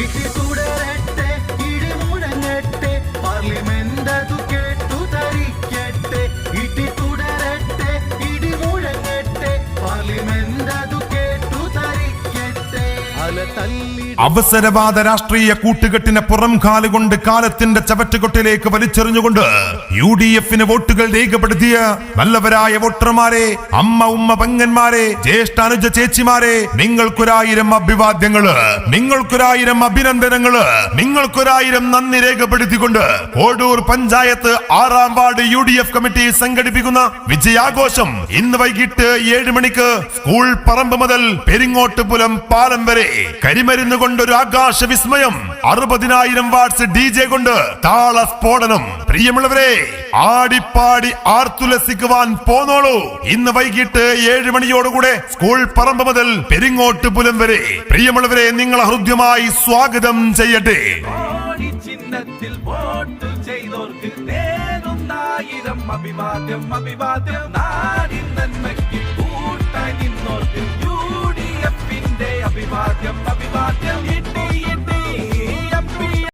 ഇടി തുടരട്ടെ ഇടി മുഴങ്ങട്ടെ പാർലമെന്റ് അതു കേട്ടു ധരിക്കട്ടെ ഇടി തുടരട്ടെ ഇടി മുഴങ്ങട്ടെ പാർലമെന്റ് അതു കേട്ടു ധരിക്കട്ടെ അല തല്ലി അവസരവാദ രാഷ്ട്രീയ കൂട്ടുകെട്ടിനെ പുറം കാലുകൊണ്ട് കാലത്തിന്റെ ചവറ്റുകൊട്ടിലേക്ക് വലിച്ചെറിഞ്ഞുകൊണ്ട് UDF-ന് വോട്ടുകൾ രേഖപ്പെടുത്തിയ നല്ലവരായ വോട്ടർമാരെ, അമ്മ ഉമ്മ പെങ്ങന്മാരെ, ജ്യേഷ്ഠ അനുജ ചേച്ചിമാരെ, നിങ്ങൾക്കൊരായിരം അഭിവാദ്യങ്ങള്, നിങ്ങൾക്കൊരായിരം അഭിനന്ദനങ്ങള്, നിങ്ങൾക്കൊരായിരം നന്ദി രേഖപ്പെടുത്തിക്കൊണ്ട് കോഡൂർ പഞ്ചായത്ത് 6-ാം വാർഡ് UDF കമ്മിറ്റി സംഘടിപ്പിക്കുന്ന വിജയാഘോഷം ഇന്ന് വൈകിട്ട് 7 മണിക്ക് സ്കൂൾ പറമ്പ് മുതൽ പെരിങ്ങോട്ടുപുലം പാലം വരെ കരിമരുന്ന് ഒരു ആകാശ വിസ്മയം, 60,000 വാട്ട്സ് DJ കൊണ്ട് താള സ്ഫോടനം. പ്രിയമുള്ളവരെ, ആടിപ്പാടി ആർത്തുലസിക്കുവാൻ പോന്നോളൂ. ഇന്ന് വൈകിട്ട് 7 മണിയോടുകൂടെ സ്കൂൾ പറമ്പ് മുതൽ പെരിങ്ങോട്ടുപുലം വരെ പ്രിയമുള്ളവരെ നിങ്ങൾ ഹൃദ്യമായി സ്വാഗതം ചെയ്യട്ടെ. ചിഹ്നത്തിൽ വോട്ട് ചെയ്തോർക്ക് അഭിവാദ്യം അഭിവാദ്യം.